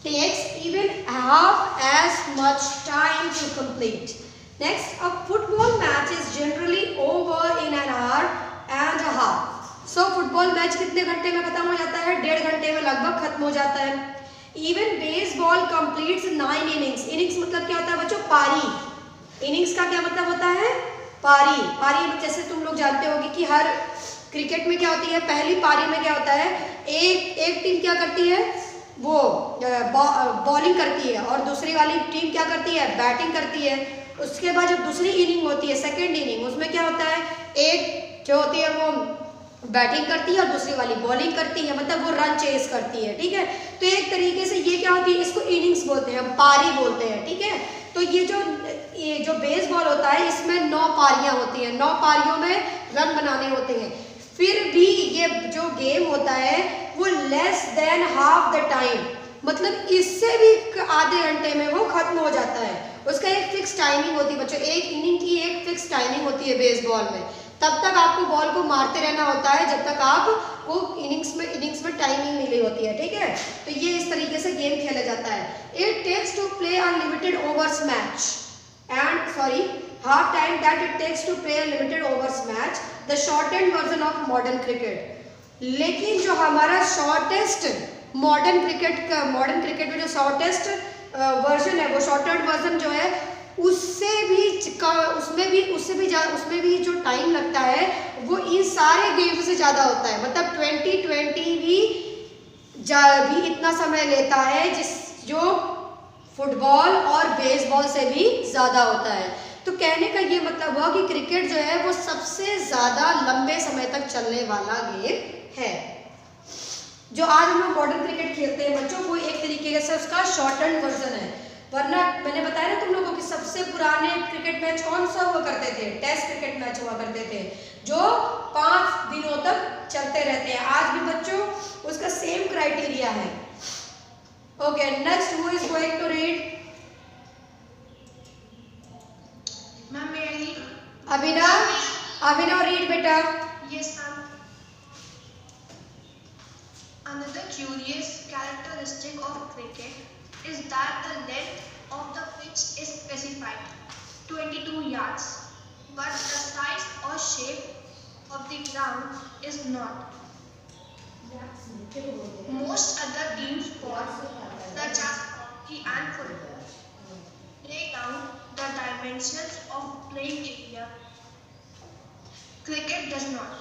takes even half as much time to complete. Next, a football match is generally over in an hour and a half. So football match कितने घंटे में खत्म हो जाता है? 1.5 घंटे में लगभग खत्म हो जाता है. Even baseball completes 9 innings. Innings मतलब क्या होता है बच्चों? पारी. Innings का क्या मतलब होता है? पारी. पारी जैसे तुम लोग जानते होगे कि हर क्रिकेट में क्या होती है, पहली पारी में क्या होता है, एक टीम क्या करती है, वो बॉलिंग करती है और दूसरी वाली टीम क्या करती है, बैटिंग करती है. उसके बाद जब दूसरी इनिंग होती है, सेकेंड इनिंग, उसमें क्या होता है, एक जो होती है वो बैटिंग करती है और दूसरी वाली बॉलिंग करती है, मतलब वो रन चेस करती है. ठीक है, तो एक तरीके से ये क्या होती है, इसको इनिंग्स बोलते हैं, पारी बोलते हैं. ठीक है, तो ये जो बेसबॉल होता है इसमें 9 पारियां होती हैं, 9 पारियों में रन बनाने होते हैं. फिर भी ये जो गेम होता है वो less than half the time, मतलब इससे भी आधे घंटे में वो खत्म हो जाता है. उसका एक फिक्स टाइमिंग होती है बच्चों, एक इनिंग की एक फिक्स टाइमिंग होती है बेसबॉल में. तब तक आपको बॉल को मारते रहना होता है जब तक आपको इनिंग्स में टाइमिंग मिली होती है. ठीक है, तो ये इस तरीके से गेम खेला जाता है. It takes to play a limited overs match and half time that it takes to play a limited overs match, the shortened version of modern cricket. लेकिन जो हमारा शॉर्टेस्ट मॉडर्न क्रिकेट में जो शॉर्टेस्ट वर्जन है, वो shorted version जो है उसमें भी जो टाइम लगता है वो इन सारे गेम से ज़्यादा होता है. मतलब 2020 भी इतना समय लेता है जो फुटबॉल और बेसबॉल से भी ज़्यादा होता है. तो कहने का ये मतलब हुआ कि क्रिकेट जो है वो सबसे ज़्यादा लंबे समय तक चलने वाला गेम है. जो आज हम लोग मॉडर्न क्रिकेट खेलते हैं बच्चों, वो एक तरीके से उसका शॉर्टन वर्जन है. वरना मैंने बताया ना तुम लोगों को कि सबसे पुराने क्रिकेट मैच कौन सा हुआ करते थे, टेस्ट क्रिकेट मैच हुआ करते थे जो 5 दिनों तक चलते रहते हैं. आज भी बच्चों उसका सेम क्राइटेरिया है. Okay, next who is going to read? Ma'am, may I read? Abhinav read beta. Yes, ma'am. Another curious characteristic of cricket is that the length of the pitch is specified, 22 yards, but the size or shape of the ground is not. Most other team sports, such as hockey and football, lay down the dimensions of playing area. Cricket does not.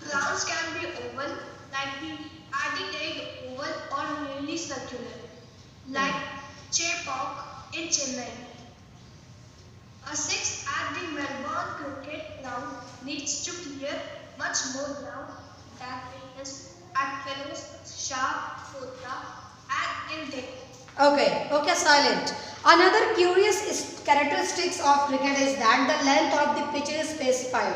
Grounds can be oval, like the Adelaide Oval, or nearly circular, like Chepauk in Chennai. A six at the Melbourne Cricket Ground needs to clear much more ground than it is at Fellows, Shah, Kotra, and in Delhi. Okay, silent. Another curious characteristics of cricket is that the length of the pitch is specified.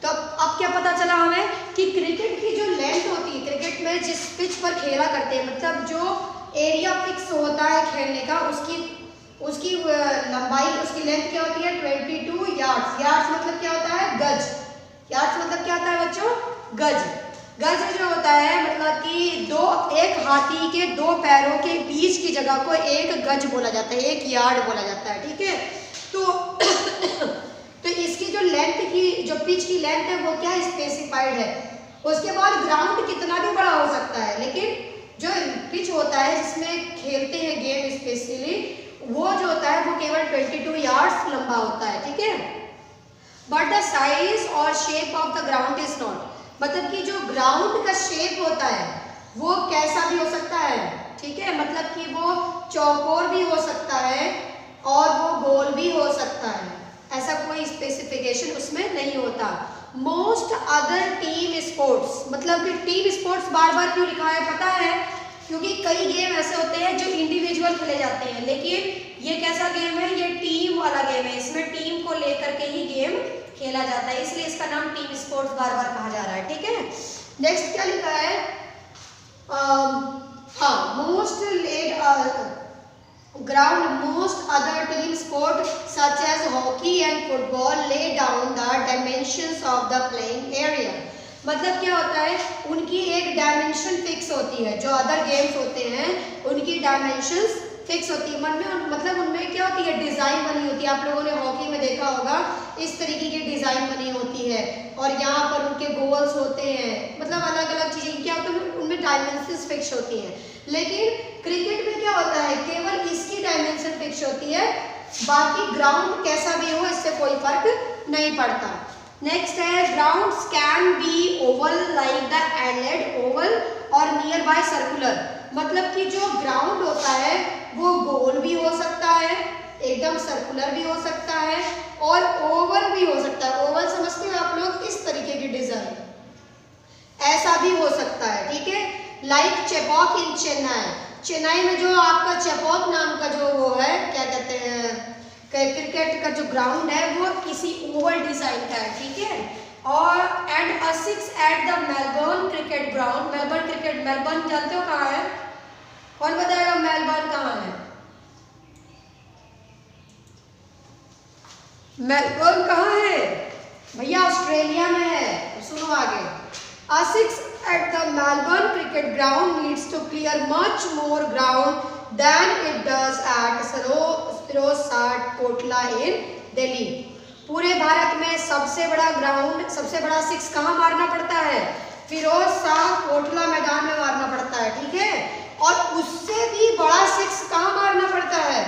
तो अब क्या पता चला हमें कि cricket की जो length होती है, क्रिकेट में जिस पिच पर खेला करते हैं, मतलब जो एरिया फिक्स होता है खेलने का, उसकी लंबाई, उसकी लेंथ क्या होती है, 22 यार्ड्स. यार्ड्स मतलब क्या होता है, गज. यार्ड्स मतलब क्या होता है बच्चों, गज. गज जो होता है मतलब कि एक हाथी के 2 पैरों के बीच की जगह को एक गज बोला जाता है, एक यार्ड बोला जाता है. ठीक है, तो इसकी जो लेंथ की, जो पिच की लेंथ है वो क्या स्पेसिफाइड है. उसके बाद ग्राउंड कितना भी बड़ा हो सकता है, लेकिन जो पिच होता है जिसमें खेलते हैं गेम स्पेशली, वो जो होता है वो केवल 22 यार्ड्स लंबा होता है. ठीक है, बट द साइज और shape of the ground is not, मतलब कि जो ग्राउंड का शेप होता है वो कैसा भी हो सकता है. ठीक है, मतलब कि वो चौकोर भी हो सकता है और वो गोल भी हो सकता है, ऐसा कोई स्पेसिफिकेशन उसमें नहीं होता. मोस्ट अदर टीम स्पोर्ट्स, मतलब कि टीम स्पोर्ट्स बार बार क्यों लिखा है पता है, क्योंकि कई गेम ऐसे होते हैं जो इंडिविजुअल खेले जाते हैं, लेकिन ये कैसा गेम है, ये टीम वाला गेम है. इसमें टीम को लेकर के ही गेम खेला जाता है, इसलिए इसका नाम टीम स्पोर्ट्स बार बार कहा जा रहा है. ठीक है, नेक्स्ट क्या लिखा है, most led ground. Most other team sport such as hockey and football lay down the dimensions of the playing area. मतलब क्या होता है, उनकी एक डायमेंशन फिक्स होती है। जो अदर गेम्स होते हैं उनकी डायमेंशंस फिक्स होती है। मन में मतलब उनमें क्या होती है, डिज़ाइन बनी होती है। आप लोगों ने हॉकी में देखा होगा, इस तरीके की डिज़ाइन बनी होती है और यहाँ पर उनके गोल्स होते हैं। मतलब अलग अलग चीज़ें क्या होता है, उनमें डायमेंशंस फिक्स होती हैं। लेकिन क्रिकेट में क्या होता है, केवल इसकी डायमेंशन फिक्स होती है, बाकी ग्राउंड कैसा भी हो इससे कोई फर्क नहीं पड़ता। नेक्स्ट है, grounds can be oval like the Adelaide Oval और नियर बाय सर्कुलर। मतलब कि जो ग्राउंड होता है वो गोल भी हो सकता है, एकदम सर्कुलर भी हो सकता है और ओवल भी हो सकता है। ओवल समझते हो आप लोग, इस तरीके की डिजाइन, ऐसा भी हो सकता है, ठीक है। लाइक चेपॉक इन चेन्नई, चेन्नई में जो आपका चेपॉक नाम का जो वो है, क्या कहते हैं, क्रिकेट का जो ग्राउंड है वो किसी ओवल डिजाइन का है, ठीक है। और and a 6 at the Melbourne cricket ground, Melbourne cricket, Melbourne जानते हो कहाँ है, कौन बताएगा मेलबर्न कहाँ है? मेलबर्न कहाँ है भैया? ऑस्ट्रेलिया में है। सुनो आगे, a 6 at the Melbourne cricket ground needs to clear much more ground than it does at Firozsad Kotla in Delhi। पूरे भारत में सबसे बड़ा ग्राउंड, सबसे बड़ा 6 कहाँ मारना पड़ता है? फिरोज शाह कोटला मैदान में मारना पड़ता है, ठीक है। और उससे भी बड़ा 6 कहाँ मारना पड़ता है?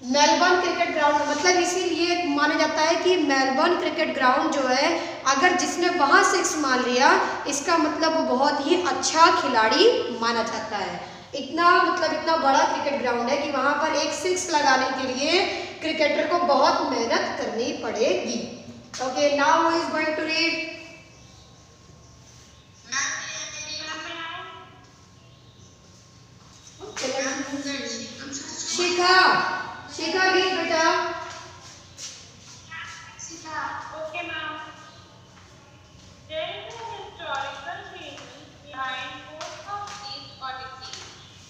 Melbourne cricket ground. मतलब इसीलिए माना जाता है कि मेलबर्न क्रिकेट ग्राउंड जो है, अगर जिसने वहां 6 मार लिया, इसका मतलब वो बहुत ही अच्छा खिलाड़ी माना जाता है। इतना मतलब इतना बड़ा क्रिकेट ग्राउंड है कि वहां पर एक 6 लगाने के लिए क्रिकेटर को बहुत मेहनत करनी पड़ेगी। Okay, now who is going to read? Shikha, Shikha read बेटा। Okay, ma'am. There is a historical reason behind both of these oddities.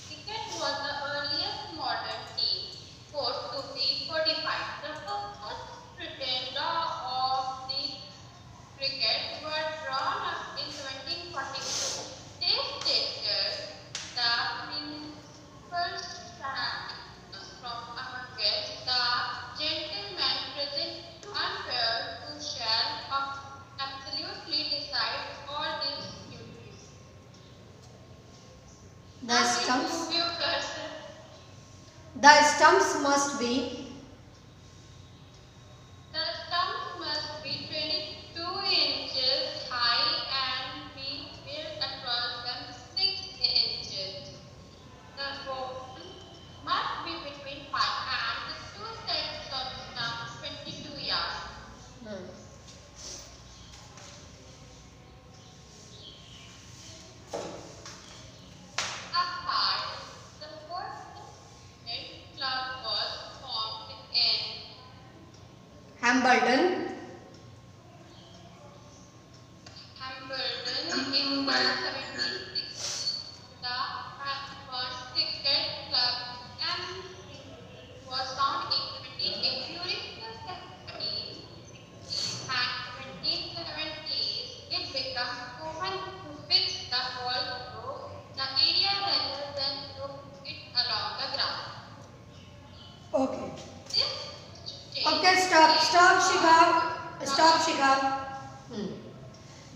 Cricket was the earliest modern team sport to be codified. The first written law of the cricket were drawn up in 1744. They stated the principles from amongst the gentlemen present unfair to shall absolutely decide all these duties. The stumps, Move your cursor. the stumps must be, The stumps must be 22 inches high and be built across them 6 inches. The hole must be between 5 and 2 sets of stumps 22 yards. Apart, the first cricket club was formed in Hambledon, Hambledon in the 1760s. The first cricket club was founded in 1780. During the 1760s and 1770s, it became common to fix the ball through the area rather than throw it along the ground. okay. This change Okay, stop Shikha, stop Shikha.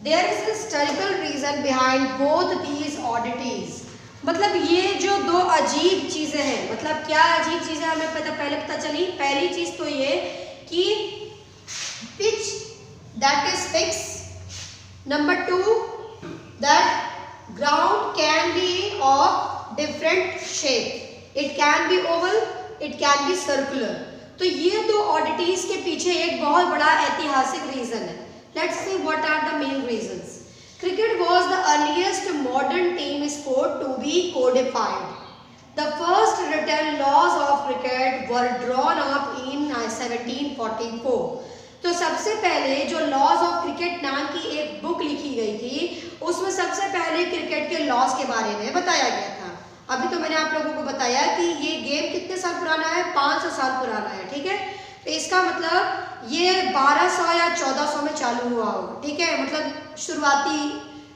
There is a historical reason behind both these oddities। मतलब ये जो दो अजीब चीजें हैं, मतलब क्या अजीब चीजें हमें पहले पता चली। पहली चीज तो ये कि pitch that is fix, number 2 that ground can be of different shape, it can be oval, it can be circular. तो ये दो ऑडिटीज के पीछे एक बहुत बड़ा ऐतिहासिक रीजन है। Let's see what are the main reasons. Cricket was the earliest modern team sport to be codified. The first written laws of cricket were drawn up in 1744। तो सबसे पहले जो लॉज ऑफ क्रिकेट नाम की एक book लिखी गई थी, उसमें सबसे पहले क्रिकेट के लॉज के बारे में बताया गया था। अभी तो मैंने आप लोगों को बताया कि ये गेम कितने साल पुराना है, 500 साल पुराना है, ठीक है। तो इसका मतलब ये 1200 या 1400 में चालू हुआ होगा, ठीक है। मतलब शुरुआती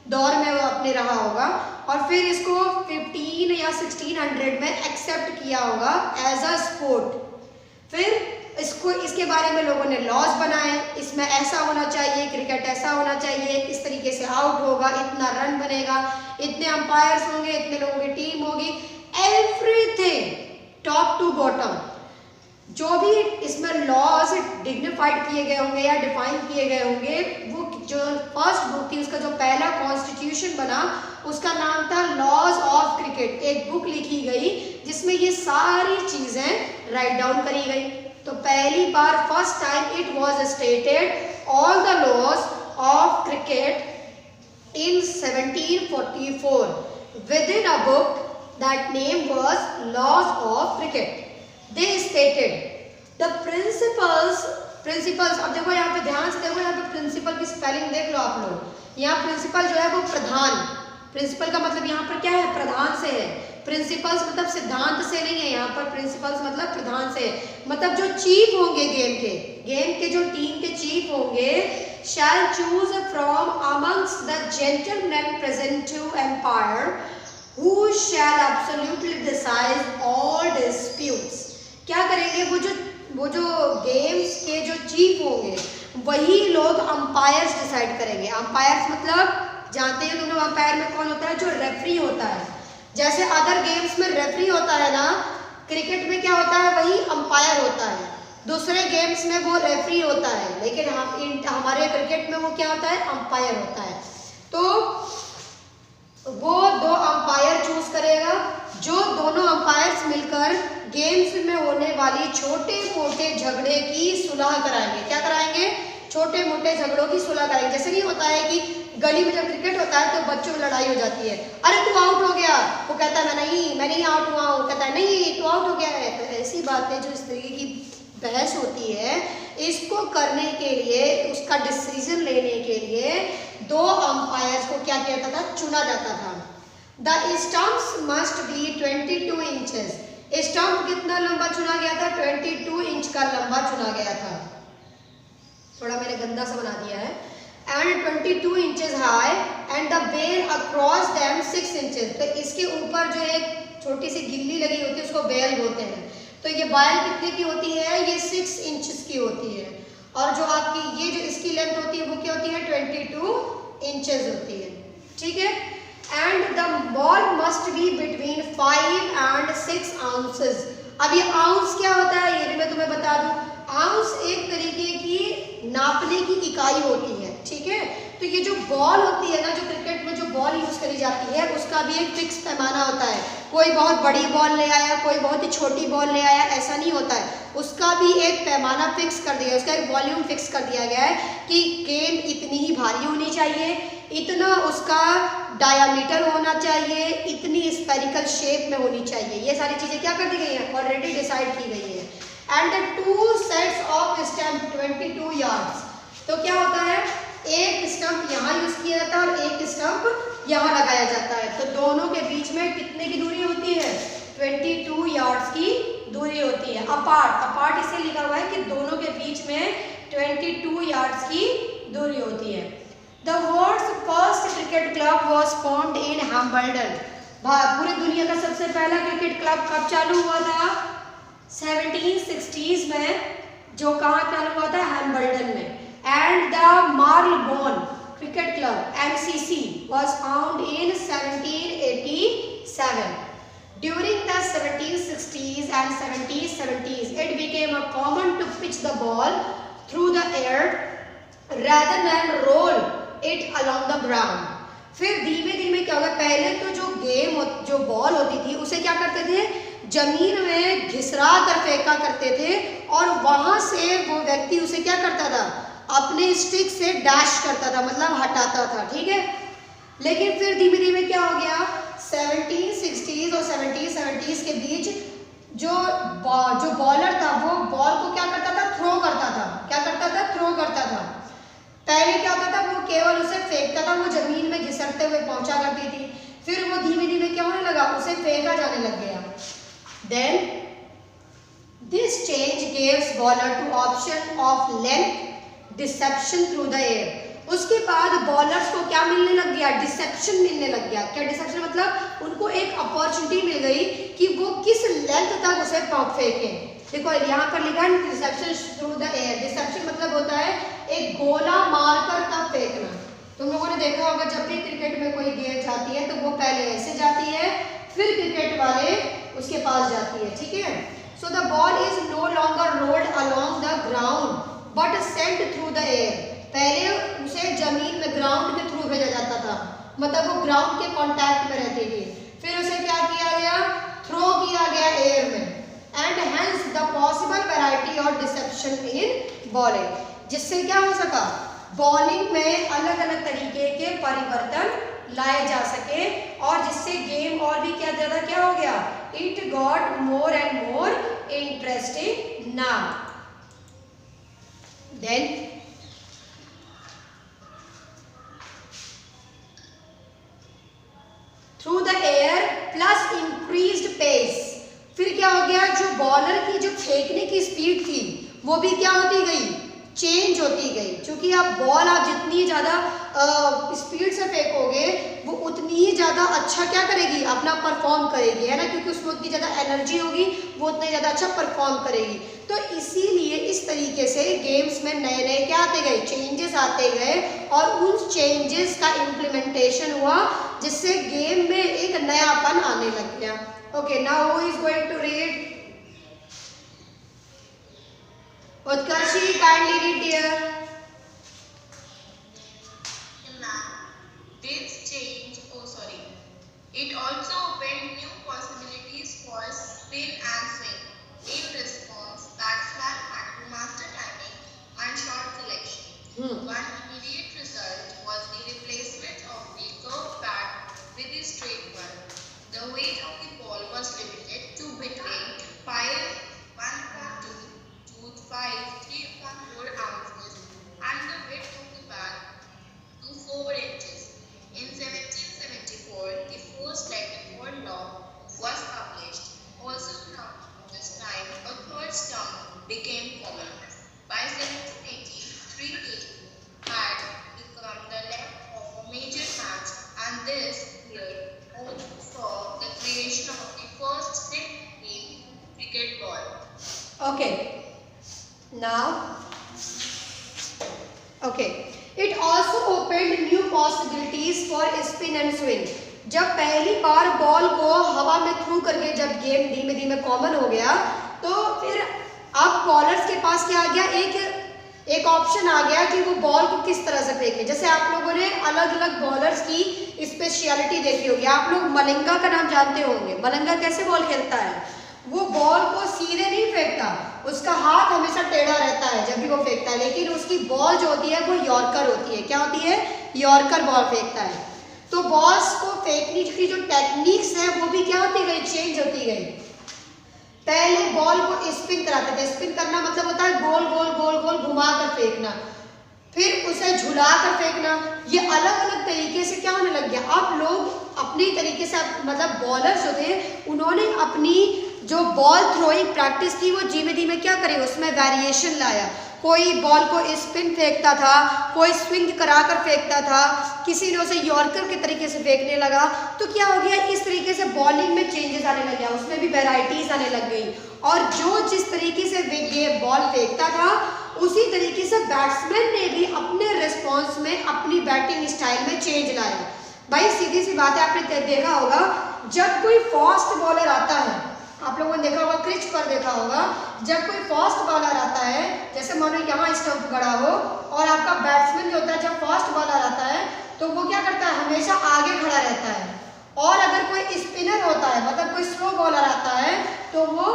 दौर में वो अपने रहा होगा, और फिर इसको 15 या 1600 में एक्सेप्ट किया होगा एज अ स्पोर्ट। फिर इसके बारे में लोगों ने लॉज बनाए, इसमें ऐसा होना चाहिए, क्रिकेट ऐसा होना चाहिए, इस तरीके से आउट होगा, इतना रन बनेगा, इतने अंपायर्स होंगे, इतने लोगों की टीम होगी, एवरीथिंग टॉप टू बॉटम जो भी इसमें लॉज डिग्निफाइड किए गए होंगे या डिफाइन किए गए होंगे, वो जो फर्स्ट बुक थी उसका जो पहला कॉन्स्टिट्यूशन बना उसका नाम था लॉज ऑफ क्रिकेट। एक बुक लिखी गई जिसमें ये सारी चीजें राइट डाउन करी गई। तो पहली बार first time it was stated all the laws of cricket in 1744 with in a book that name was laws of cricket. They stated the principles। अब देखो यहाँ पे ध्यान से देखो, यहाँ पे प्रिंसिपल की स्पेलिंग देख लो आप लोग। यहाँ प्रिंसिपल जो है वो प्रधान, प्रिंसिपल का मतलब यहाँ पर क्या है, प्रधान से है। प्रिंसिपल्स मतलब सिद्धांत से नहीं है, यहाँ पर प्रिंसिपल्स मतलब प्रधान से है। मतलब जो चीफ होंगे गेम के जो टीम के चीफ होंगे, shall choose from amongst the gentlemen present to empire who shall absolutely decide all disputes। क्या करेंगे, वो जो गेम्स के जो चीफ होंगे वही लोग अंपायर्स डिसाइड करेंगे। अंपायर्स मतलब जानते हैं तुम लोग अंपायर में कौन होता है, जो रेफरी होता है। जैसे अदर गेम्स में रेफरी होता है ना, क्रिकेट में क्या होता है, वही अंपायर होता है। दूसरे गेम्स में वो रेफरी होता है, लेकिन हमारे क्रिकेट में वो क्या होता है, अंपायर होता है। तो वो 2 अंपायर चूज करेगा, जो दोनों अंपायर्स मिलकर गेम्स में होने वाली छोटे मोटे झगड़े की सुलह कराएंगे। क्या कराएंगे, छोटे मोटे झगड़ों की सुलह कराएंगे। जैसे नहीं होता है कि गली में जब क्रिकेट होता है तो बच्चों में लड़ाई हो जाती है, अरे तू आउट हो गया, वो कहता है मैं नहीं आउट हुआ हूँ, कहता है नहीं तू आउट हो गया है। तो ऐसी बातें जो इस तरीके की बहस होती है, इसको करने के लिए, उसका डिसीजन लेने के लिए 2 अंपायर्स को क्या किया जाता था, चुना जाता था। The stumps must be 22 inches. Stump कितना लंबा चुना गया था, 22 इंच का लंबा चुना गया था। थोड़ा मैंने गंदा सा बना दिया है। And 22 inches high and the bail across them 6 inches. तो इसके ऊपर जो एक छोटी सी गिल्ली लगी होती है उसको बेल बोलते हैं। तो ये बाल कितने की होती है, ये 6 इंचेस की होती है। और जो आपकी ये जो इसकी लेंथ होती है वो क्या होती है, 22 इंचेस होती है। ठीक है। And the ball must be between 5 and 6 ounces। अब ये आउंस क्या होता है ये भी मैं तुम्हें बता दूं। आउंस एक तरीके की नापने की इकाई होती है। ठीक है। तो ये जो बॉल होती है ना, जो क्रिकेट में जो बॉल यूज करी जाती है उसका भी एक फिक्स पैमाना होता है। कोई बहुत बड़ी बॉल ले आया, कोई बहुत ही छोटी बॉल ले आया, ऐसा नहीं होता है। उसका भी एक पैमाना फिक्स कर दिया, उसका एक वॉल्यूम फिक्स कर दिया गया है कि गेंद इतनी ही भारी होनी चाहिए, इतना उसका डायामीटर होना चाहिए, इतनी स्फेरिकल शेप में होनी चाहिए। ये सारी चीजें क्या कर दी गई हैं, ऑलरेडी डिसाइड की गई है। And the 2 sets off stump 22 yards। तो क्या होता है, एक स्टंप यहाँ यूज किया जाता है और एक स्टंप यहाँ लगाया जाता है। तो दोनों के बीच में कितने की दूरी होती है, 22 yards की दूरी होती है। अपार्ट इसे लिखा हुआ है कि दोनों के बीच में 22 yards की दूरी होती है। The world's first cricket club was formed in Hambledon। पूरी दुनिया का सबसे पहला क्रिकेट क्लब कब चालू हुआ था, 1760s में, जो कहाँ चालू हुआ था, हैम्बल्डन में। And the Marylebone Cricket Club (MCC) was found in 1787। During the 1760s and 1770s, it became a common to pitch the ball through the air rather than roll it along the ground। फिर धीमे धीमे क्या होगा, पहले तो जो ball होती थी उसे क्या करते थे, जमीन में घिसरा कर फेंका करते थे और वहां से वो व्यक्ति उसे क्या करता था, अपने स्टिक से डैश करता था, मतलब हटाता था। ठीक है। लेकिन फिर धीमे धीमे क्या हो गया, 1760s और 1770s के बीच जो बॉलर था वो बॉल को क्या करता था, थ्रो करता था। क्या करता था, थ्रो करता था। पहले क्या होता था, वो केवल उसे फेंकता था, वो जमीन में घिसटते हुए पहुंचा करती थी। फिर वो धीमे धीमे क्या होने लगा, उसे फेंका जाने लग गया। Then this change gives bowler two option of length deception through the air. उसके बाद बॉलर्स को क्या मिलने लग गया, डिसेप्शन मिलने लग गया। क्या डिसेप्शन मतलब उनको एक अपॉर्चुनिटी मिल गई कि वो किस लेंथ तक उसे फेंकें। देखो यहाँ पर लिखा है deception through the air. Deception मतलब होता है एक गोला मारकर तब फेंकना। तुम लोगों ने देखा होगा जब भी क्रिकेट में कोई गेंद जाती है तो वो पहले ऐसे जाती है, फिर क्रिकेट वाले उसके पास जाती है, ठीक है। So the ball is no longer rolled along the ground but sent through the air. पहले उसे जमीन में ग्राउंड के थ्रू भेजा जाता था, मतलब वो ग्राउंड के कांटेक्ट में रहती थी। फिर उसे क्या किया गया, थ्रो किया गया एयर में। And hence the possible variety और डिसेप्शन इन बॉलिंग, जिससे क्या हो सका, बॉलिंग में अलग अलग तरीके के परिवर्तन लाए जा सके और जिससे गेम और भी क्या ज़्यादा क्या हो गया, it got more and more interesting now. Then through the air plus increased pace. फिर क्या हो गया, जो बॉलर की जो फेंकने की स्पीड थी वो भी क्या होती गई, चेंज होती गई। क्योंकि आप बॉल आप जितनी ज़्यादा स्पीड से फेंकोगे वो उतनी ही ज़्यादा अच्छा क्या करेगी, अपना परफॉर्म करेगी, है ना, क्योंकि उसमें उतनी ज़्यादा एनर्जी होगी, वो उतने ज़्यादा अच्छा परफॉर्म करेगी। तो इसीलिए इस तरीके से गेम्स में नए नए क्या आते गए, चेंजेस आते गए और उन चेंजेस का इम्प्लीमेंटेशन हुआ जिससे गेम में एक नयापन आने लग गया। Okay, now who is going to read? Utkarshi, kindly read here. This change, it also opened new possibilities for spin and swing. In response, batsmen had to master timing and shot selection. One immediate result was the replacement of the curved bat with the straight one. The weight of the ball was limited to between 1.2 to 3.4 ounces and the width of the bat to 4 inches. In 1774, the first leg-and-ball law was published. Also around this time, a third stump became common. By 1780, 3 had become the length of a major match, and this year also saw the creation of the first stick-beam cricket ball. Okay. Now, okay. It also opened new possibilities for spin and swing. जब पहली बार ball को हवा में through करके जब game धीमे धीमे common हो गया तो फिर अब बॉलर्स के पास क्या आ गया, एक ऑप्शन आ गया कि वो बॉल को किस तरह से फेंके। जैसे आप लोगों ने अलग अलग बॉलर्स की स्पेशलिटी देखी होगी। आप लोग मलिंगा का नाम जानते होंगे। मलिंगा कैसे बॉल खेलता है, वो बॉल को सीधे नहीं फेंकता, उसका हाथ हमेशा टेढ़ा रहता है जब भी वो फेंकता है, लेकिन उसकी बॉल जो होती है वो यॉर्कर होती है। क्या होती है, यॉर्कर बॉल फेंकता है। तो बॉल्स को फेंकने की जो टेक्निक्स है वो भी क्या होती गई, चेंज होती गई। पहले बॉल को स्पिन कराते थे। स्पिन करना मतलब होता है गोल गोल गोल गोल घुमा कर फेंकना, फिर उसे झुला कर फेंकना। ये अलग अलग तरीके से क्या होने लग गया। अब लोग अपनी तरीके से मतलब बॉलर्स जो थे उन्होंने अपनी जो बॉल थ्रोइंग प्रैक्टिस थी वो धीमे धीमे क्या करे, उसमें वेरिएशन लाया। कोई बॉल को स्पिन फेंकता था, कोई स्विंग कराकर फेंकता था, किसी ने उसे यॉर्कर के तरीके से फेंकने लगा। तो क्या हो गया, इस तरीके से बॉलिंग में चेंजेस आने लग गया, उसमें भी वेराइटीज आने लग गई। और जो जिस तरीके से ये बॉल फेंकता था उसी तरीके से बैट्समैन ने भी अपने रिस्पॉन्स में अपनी बैटिंग स्टाइल में चेंज लाया। भाई सीधी सी बात है, आपने देखा होगा जब कोई फास्ट बॉलर आता है, आप लोगों ने देखा होगा, क्रिच पर देखा होगा, जब कोई फास्ट बॉलर आता है, जैसे मानो यहाँ स्टंप गड़ा हो और आपका बैट्समैन जो होता है जब फास्ट बॉलर आता है तो वो क्या करता है, हमेशा आगे खड़ा रहता है। और अगर कोई स्पिनर होता है, मतलब कोई स्लो बॉलर आता है तो वो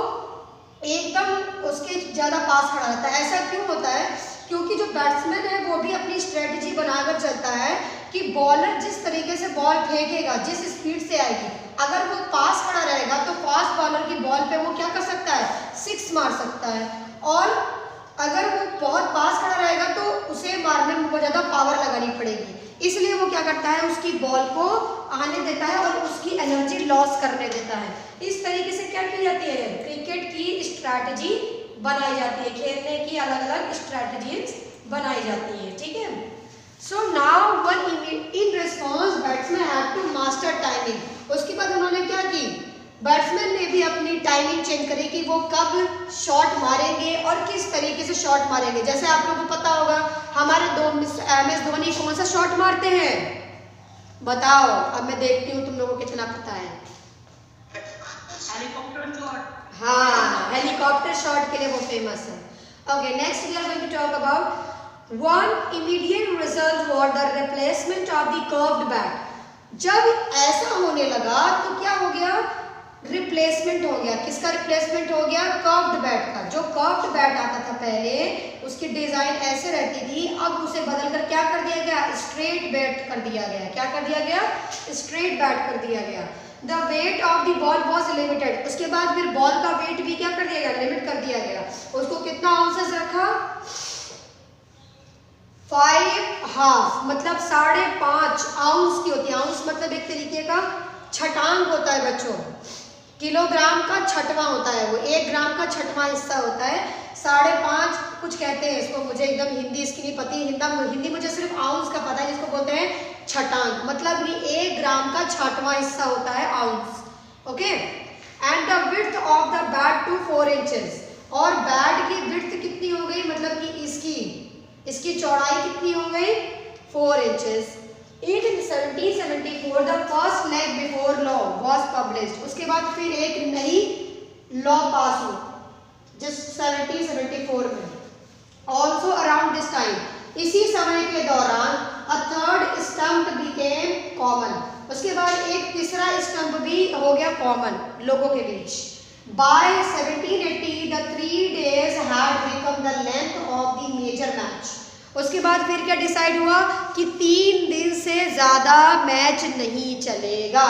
एकदम उसके ज़्यादा पास खड़ा रहता है। ऐसा क्यों होता है, क्योंकि जो बैट्समैन है वो भी अपनी स्ट्रेटजी बनाकर चलता है कि बॉलर जिस तरीके से बॉल फेंकेगा, जिस स्पीड से आएगी, अगर वो पास खड़ा रहेगा तो फास्ट बॉलर की बॉल पे वो क्या कर सकता है, सिक्स मार सकता है। और अगर वो बहुत पास खड़ा रहेगा तो उसे मारने में बहुत ज़्यादा पावर लगानी पड़ेगी, इसलिए वो क्या करता है, उसकी बॉल को आने देता है और उसकी एनर्जी लॉस करने देता है। इस तरीके से क्या की जाती है, क्रिकेट की स्ट्रैटेजी बनाई जाती है, खेलने की अलग अलग स्ट्रैटेजीज बनाई जाती है। ठीक है, so now one in response batsman had to master timing. उसके बाद उन्होंने क्या की, बैट्समैन ने भी अपनी टाइमिंग चेंज करी कि वो कब शॉट मारेंगे और किस तरीके से शॉट मारेंगे। जैसे आप लोगों को पता होगा हमारे MS धोनी कौन सा शॉट मारते हैं, बताओ। अब मैं देखती हूँ तुम लोगों को कितना पता है। Helicopter shot. हाँ, हेलीकॉप्टर शॉट के लिए वो फेमस है। Okay, next we are going to talk about one immediate result for the replacement of the curved bat. जब ऐसा होने लगा तो क्या हो गया, रिप्लेसमेंट हो गया। किसका रिप्लेसमेंट हो गया, कर्व्ड बैट का। जो कर्व्ड बैट आता था पहले उसकी डिजाइन ऐसे रहती थी, अब उसे बदलकर क्या कर दिया गया, स्ट्रेट बैट कर दिया गया। क्या कर दिया गया, स्ट्रेट बैट कर दिया गया। The weight of the ball was limited. उसके बाद फिर बॉल का वेट भी क्या कर दिया गया, लिमिट कर दिया गया। उसको कितना आउंसेस रखा, 5.5 मतलब 5.5 आउंस की होती है। आउंस मतलब एक तरीके का छटांग होता है बच्चों, किलोग्राम का छठवां होता है वो, 1 ग्राम का छठवां हिस्सा होता है। 5.5 कुछ कहते हैं इसको, मुझे एकदम हिंदी इसकी नहीं पती। हिंदी मुझे सिर्फ आउंस का पता है, जिसको बोलते हैं छटांग, मतलब कि 1 ग्राम का छठवां हिस्सा होता है ounce. Okay, and the width of the bat to 4 inches. और बैट की विड्थ कितनी हो गई, मतलब कि इसकी चौड़ाई कितनी हो गई, 4 inches. In 1774 the first leg before law was published। उसके बाद फिर एक नई लॉ पास हुई जिस 1774 में। Also around this time, इसी समय के दौरान a third stump became common। उसके बाद एक तीसरा स्टंप भी हो गया कॉमन लोगों के बीच। By 1780 the 3 days had become the length of the major match। उसके बाद फिर क्या डिसाइड हुआ कि 3 दिन से ज्यादा मैच नहीं चलेगा।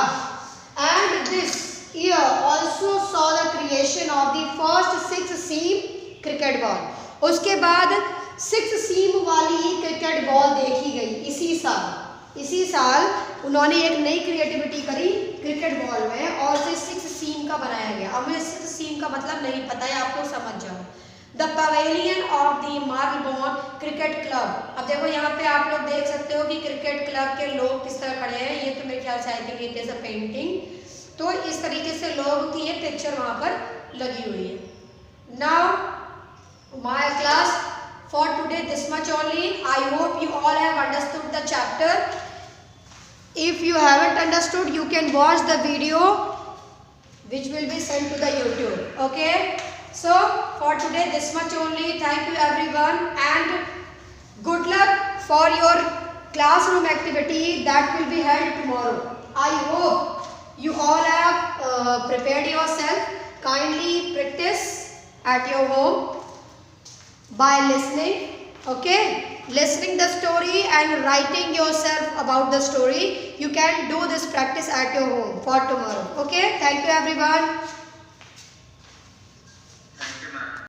And this year also saw the creation of the first 6 seam cricket ball. उसके बाद 6 सीम वाली क्रिकेट बॉल देखी गई इसी साल उन्होंने एक नई क्रिएटिविटी करी क्रिकेट बॉल में, और उसे 6 सीम का बनाया गया। अब मुझे 6 सीम का मतलब नहीं पता है, आप लोग समझ जाओ। The pavilion of the Marylebone Cricket Club. अब देखो यहाँ पे आप लोग देख सकते हो कि क्रिकेट क्लब के लोग किस तरह खड़े हैं। ये तो मेरे ख्याल से I think it is a painting. तो इस तरीके से लोगों की ये पिक्चर वहाँ पर लगी हुई है। Now my class for today this much only. I hope you all have understood the chapter. If you haven't understood, you can watch the video which will be sent to the YouTube. Okay? So for today this much only. Thank you everyone and good luck for your classroom activity that will be held tomorrow. I hope you all have prepared yourself. Kindly practice at your home by listening. Okay? Listening the story and writing yourself about the story. You can do this practice at your home for tomorrow. Okay? Thank you everyone.